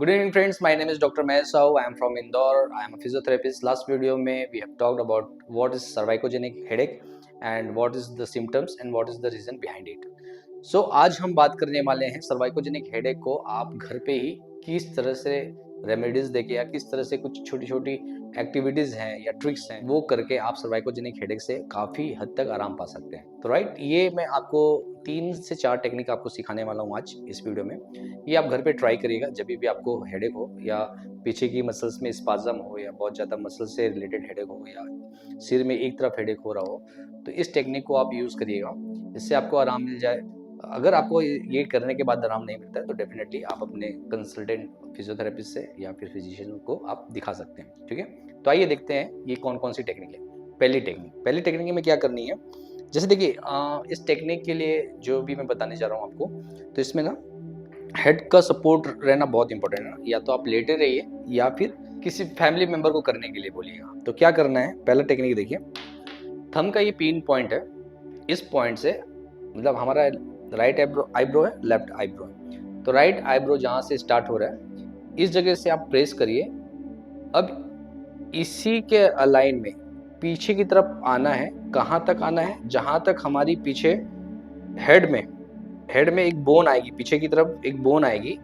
Good evening, friends. My name is Dr. Mahesh Sahu. I am from Indore. I am a physiotherapist. Last video में we have talked about what is cervicogenic headache and what is the symptoms and what is the reason behind it. So आज हम बात करने वाले हैं सर्वाइकोजेनिक headache को आप घर पे ही किस तरह से रेमेडीज देके या किस तरह से कुछ छोटी छोटी एक्टिविटीज हैं या ट्रिक्स हैं वो करके आप सर्वाइकोजेनिक हेडेक से काफ़ी हद तक आराम पा सकते हैं। तो राइट, ये मैं आपको 3 से 4 टेक्निक आपको सिखाने वाला हूँ आज इस वीडियो में। ये आप घर पे ट्राई करिएगा जब भी आपको हेडेक हो या पीछे की मसल्स में स्पाज्म हो या बहुत ज़्यादा मसल से रिलेटेड हेडेक हो या सिर में एक तरफ हेडेक हो रहा हो, तो इस टेक्निक को आप यूज़ करिएगा। इससे आपको आराम मिल जाए। अगर आपको ये करने के बाद आराम नहीं मिलता है तो डेफिनेटली आप अपने कंसल्टेंट फिजियोथेरेपिस्ट से या फिर फिजिशियन को आप दिखा सकते हैं। ठीक है, तो आइए देखते हैं ये कौन कौन सी टेक्निक है। पहली टेक्निक में क्या करनी है, जैसे देखिए इस टेक्निक के लिए जो भी मैं बताने जा रहा हूँ आपको, तो इसमें ना हेड का सपोर्ट रहना बहुत इंपॉर्टेंट है। या तो आप लेटे रहिए या फिर किसी फैमिली मेंबर को करने के लिए बोलिएगा। तो क्या करना है, पहला टेक्निक देखिए, थंब का ये पिन पॉइंट है, इस पॉइंट से मतलब हमारा राइट आईब्रो है, लेफ्ट आईब्रो है, तो राइट आईब्रो जहाँ से स्टार्ट हो रहा है इस जगह से आप प्रेस करिए। अब इसी के अलाइन में पीछे की तरफ आना है। कहाँ तक आना है, जहाँ तक हमारी पीछे हेड में एक बोन आएगी, पीछे की तरफ एक बोन आएगी,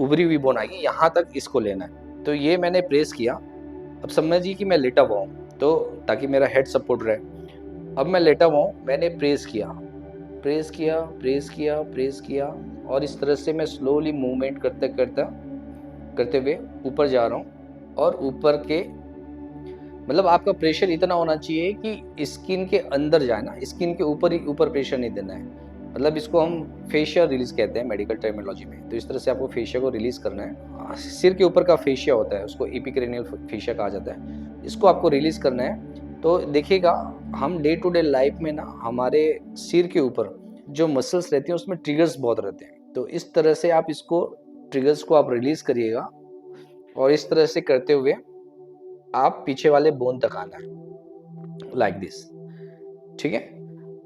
उभरी हुई बोन आएगी, यहाँ तक इसको लेना है। तो ये मैंने प्रेस किया। अब समझिए कि मैं लेटा हुआ हूँ, तो ताकि मेरा हेड सपोर्ट रहे। अब मैं लेटा हुआ हूँ, मैंने प्रेस किया और इस तरह से मैं स्लोली मूवमेंट करते हुए ऊपर जा रहा हूँ। और ऊपर के मतलब आपका प्रेशर इतना होना चाहिए कि स्किन के अंदर जाए ना, स्किन के ऊपर ही ऊपर प्रेशर नहीं देना है। मतलब इसको हम फेशिया रिलीज कहते हैं मेडिकल टर्मिनोलॉजी में। तो इस तरह से आपको फेशिया को रिलीज करना है। सिर के ऊपर का फेशिया होता है, उसको एपिक्रेनियल फेशिया कहा जाता है। इसको आपको रिलीज करना है। तो देखिएगा, हम डे टू डे लाइफ में ना हमारे सिर के ऊपर जो मसल्स रहती हैं उसमें ट्रिगर्स बहुत रहते हैं। तो इस तरह से आप इसको ट्रिगर्स को आप रिलीज करिएगा और इस तरह से करते हुए आप पीछे वाले बोन तक आना है, लाइक दिस। ठीक है,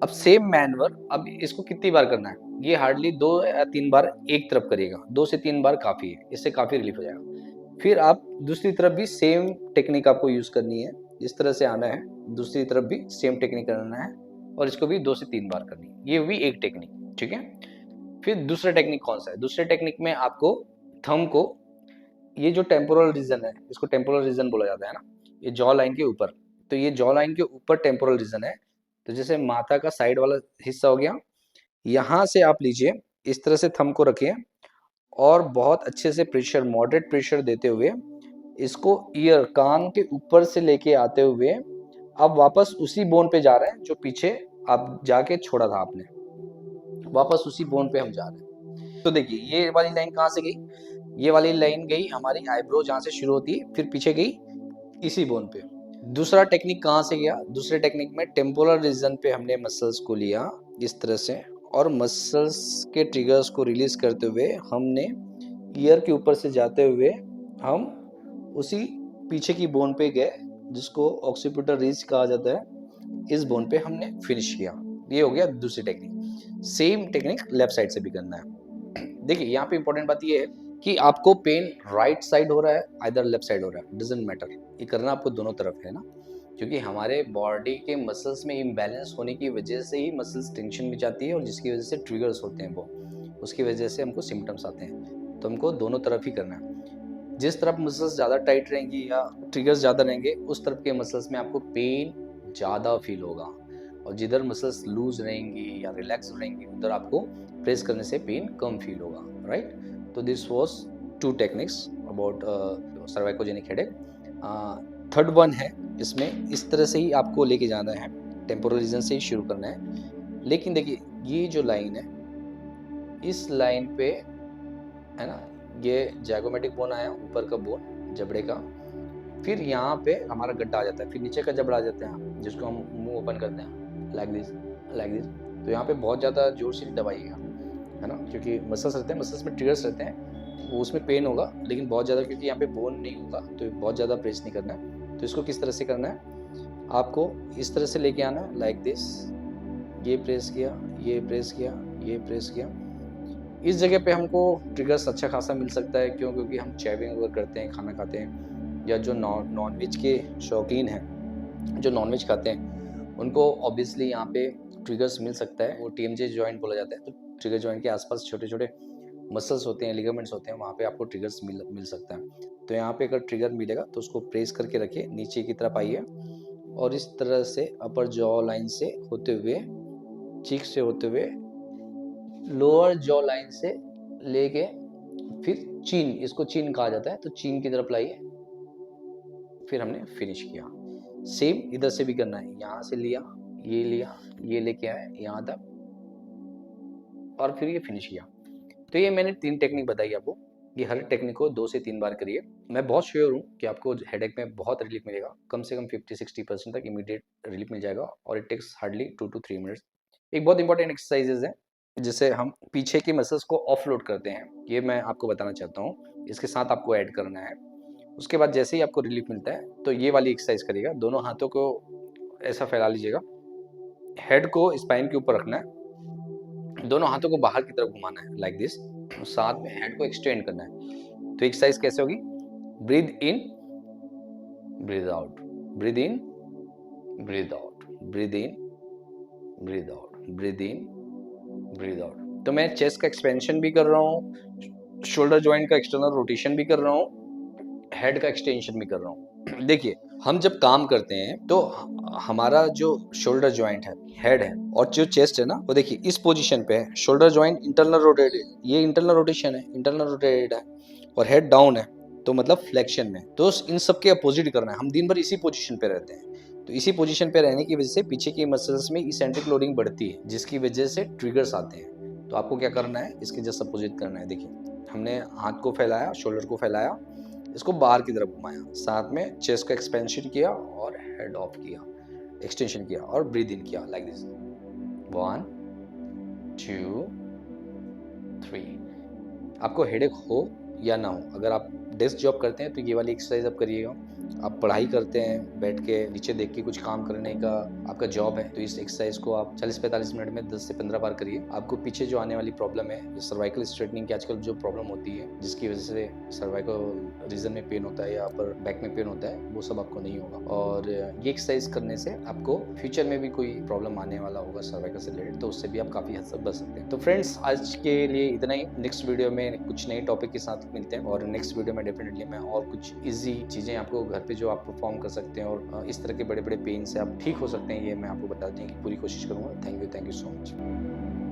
अब सेम मैनवर, अब इसको कितनी बार करना है, ये हार्डली 2 या 3 बार एक तरफ करिएगा। 2 से 3 बार काफ़ी है, इससे काफ़ी रिलीफ हो जाएगा। फिर आप दूसरी तरफ भी सेम टेक्निक आपको यूज़ करनी है। इस तरह से आना है, दूसरी तरफ भी सेम टेक्निक करना है और इसको भी 2 से 3 बार करनी है। ये भी एक टेक्निक। ठीक है, फिर दूसरा टेक्निक कौन सा है, दूसरे टेक्निक में आपको थंब को, ये जो टेम्पोरल रीजन है, इसको टेम्पोरल रीजन बोला जाता है ना, ये जॉ लाइन के ऊपर, तो ये जॉ लाइन के ऊपर टेम्पोरल रीजन है। तो जैसे माथा का साइड वाला हिस्सा हो गया, यहाँ से आप लीजिए, इस तरह से थंब को रखिए और बहुत अच्छे से प्रेशर, मॉडरेट प्रेशर देते हुए इसको ईयर, कान के ऊपर से लेके आते हुए आप वापस उसी बोन पे जा रहे हैं जो पीछे आप जाके छोड़ा था आपने, वापस उसी बोन पे हम जा रहे हैं। तो देखिए ये वाली लाइन कहाँ से गई, ये वाली लाइन गई हमारी आईब्रो जहाँ से शुरू होती है, फिर पीछे गई इसी बोन पे। दूसरा टेक्निक कहाँ से गया, दूसरे टेक्निक में टेम्पोरल रीजन पे हमने मसल्स को लिया इस तरह से और मसल्स के ट्रिगर्स को रिलीज करते हुए हमने ईयर के ऊपर से जाते हुए हम उसी पीछे की बोन पे गए जिसको ऑक्सीपिटल रीज कहा जाता है, इस बोन पे हमने फिनिश किया। ये हो गया दूसरी technique. Same technique left side से भी करना है। देखिए यहाँ पे इंपॉर्टेंट बात ये है कि आपको पेन राइट साइड हो रहा है आइदर लेफ्ट साइड हो रहा है, डजंट मैटर, ये करना आपको दोनों तरफ है ना, क्योंकि हमारे बॉडी के मसल्स में इम्बैलेंस होने की वजह से ही मसल्स टेंशन में जाती है और जिसकी वजह से ट्रिगर्स होते हैं, वो उसकी वजह से हमको सिम्टम्स आते हैं। तो हमको दोनों तरफ ही करना है। जिस तरफ मसल्स ज़्यादा टाइट रहेंगी या ट्रिगर्स ज़्यादा रहेंगे उस तरफ के मसल्स में आपको पेन ज़्यादा फील होगा, और जिधर मसल्स लूज रहेंगी या रिलैक्स रहेंगी उधर आपको प्रेस करने से पेन कम फील होगा। राइट, तो this was 2 techniques about cervicogenic headache. Third one है, इसमें इस तरह से ही आपको लेके जाना है, टेम्पोरल रीजन से ही शुरू करना है। लेकिन देखिए ये जो लाइन है, इस लाइन पे है ना, ये जैगोमेटिक बोन आया, ऊपर का बोन जबड़े का, फिर यहाँ पे हमारा गड्ढा आ जाता है, फिर नीचे का जबड़ा आ जाता है जिसको हम मुंह ओपन करते हैं, लाइक दिस। तो यहाँ पे बहुत ज़्यादा जोर से नहीं दबाइएगा, है ना, क्योंकि मसल्स रहते हैं, मसल्स में ट्रिगर्स रहते हैं, वो उसमें पेन होगा लेकिन बहुत ज़्यादा, क्योंकि यहाँ पे बोन नहीं होगा तो बहुत ज़्यादा प्रेस नहीं करना है। तो इसको किस तरह से करना है, आपको इस तरह से लेके आना है, लाइक दिस। ये प्रेस किया, ये प्रेस किया, ये प्रेस किया, इस जगह पे हमको ट्रिगर्स अच्छा खासा मिल सकता है। क्यों? क्योंकि हम चैविंग वगैरह करते हैं, खाना खाते हैं, या जो नॉन-वेज के शौकीन हैं, जो नॉन-वेज खाते हैं, उनको ऑब्वियसली यहाँ पे ट्रिगर्स मिल सकता है। वो टीएमजे जॉइंट बोला जाता है। तो ट्रिगर जॉइंट के आसपास छोटे-छोटे मसल्स होते हैं, लिगामेंट्स होते हैं, वहाँ पे आपको ट्रिगर्स मिल सकता है। तो यहाँ पे अगर ट्रिगर मिलेगा तो उसको प्रेस करके रखिए, नीचे की तरफ आइए और इस तरह से अपर जॉ लाइन से होते हुए, चीक से होते हुए, लोअर जॉ लाइन से लेके फिर चीन, इसको चीन कहा जाता है, तो चीन की तरफ लाइए। फिर हमने फिनिश किया। सेम इधर से भी करना है, यहाँ से लिया, ये लेके आए यहाँ तक और फिर ये फिनिश किया। तो ये मैंने 3 टेक्निक बताई आपको। ये हर टेक्निक को 2 से 3 बार करिए। मैं बहुत श्योर हूँ कि आपको हेडेक में बहुत रिलीफ मिलेगा। कम से कम 50-60% तक इमीडिएट रिलीफ मिल जाएगा और it takes hardly 2 to 3 minutes. एक बहुत इंपॉर्टेंट एक्सरसाइजेज है जिससे हम पीछे की मसल्स को ऑफलोड करते हैं। ये मैं आपको बताना चाहता हूँ। इसके साथ आपको ऐड करना है। उसके बाद जैसे ही आपको रिलीफ मिलता है तो ये वाली एक्सरसाइज करिएगा। दोनों हाथों को ऐसा फैला लीजिएगा, हेड को स्पाइन के ऊपर रखना है, दोनों हाथों को बाहर की तरफ घुमाना है लाइक दिस। साथ में हेड को एक्सटेंड करना है। तो एक्सरसाइज कैसे होगी? ब्रीथ इन, ब्रीथ आउट, ब्रीथ इन, ब्रीथ आउट, ब्रीथ इन, ब्रीथ आउट, ब्रीथ इन, ब्रीथ आउट। तो मैं चेस्ट का एक्सपेंशन भी कर रहा हूँ, शोल्डर जॉइंट का एक्सटर्नल रोटेशन भी कर रहा हूँ, हेड का एक्सटेंशन भी कर रहा हूँ। देखिए, हम जब काम करते हैं तो हमारा जो शोल्डर जॉइंट है, हेड है और जो चेस्ट है ना, वो देखिए इस पोजीशन पे है। शोल्डर जॉइंट इंटरनल रोटेटेड, ये इंटरनल रोटेशन है, इंटरनल रोटेटेड है, और हेड डाउन है, तो मतलब फ्लेक्शन में। तो इन सब के अपोजिट करना है। हम दिन भर इसी पोजीशन पे रहते हैं, तो इसी पोजीशन पे रहने की वजह से पीछे के मसल्स में इसेंट्रिक लोडिंग बढ़ती है, जिसकी वजह से ट्रिगर्स आते हैं। तो आपको क्या करना है? इसके जस्ट अपोजिट करना है। देखिए, हमने हाथ को फैलाया, शोल्डर को फैलाया, इसको बाहर की तरफ घुमाया, साथ में चेस्ट का एक्सपेंशन किया और हेड ऑफ किया, एक्सटेंशन किया और ब्रीथ इन किया लाइक दिस। 1 2 3। आपको हेडेक हो या ना हो, अगर आप डेस्क जॉब करते हैं तो ये वाली एक्सरसाइज आप करिएगा। आप पढ़ाई करते हैं, बैठ के नीचे देख के कुछ काम करने का आपका जॉब है, तो इस एक्सरसाइज को आप 40-45 मिनट में 10 से 15 बार करिए। आपको पीछे जो आने वाली प्रॉब्लम है, सर्वाइकल स्ट्रेटनिंग की आजकल जो प्रॉब्लम होती है, जिसकी वजह से सर्वाइकल रीजन में पेन होता है या अपर बैक में पेन होता है, वो सब आपको नहीं होगा। और ये एक्सरसाइज करने से आपको फ्यूचर में भी कोई प्रॉब्लम आने वाला होगा सर्वाइकल से रिलेटेड, तो उससे भी आप काफ़ी हद तक बच सकते हैं। तो फ्रेंड्स, आज के लिए इतना ही। नेक्स्ट वीडियो में कुछ नए टॉपिक के साथ मिलते हैं और नेक्स्ट वीडियो में डेफिनेटली मैं और कुछ ईजी चीज़ें आपको घर पे जो आप परफॉर्म कर सकते हैं और इस तरह के बड़े बड़े पेन से आप ठीक हो सकते हैं, ये मैं आपको बताने की पूरी कोशिश करूँगा। Thank you so much.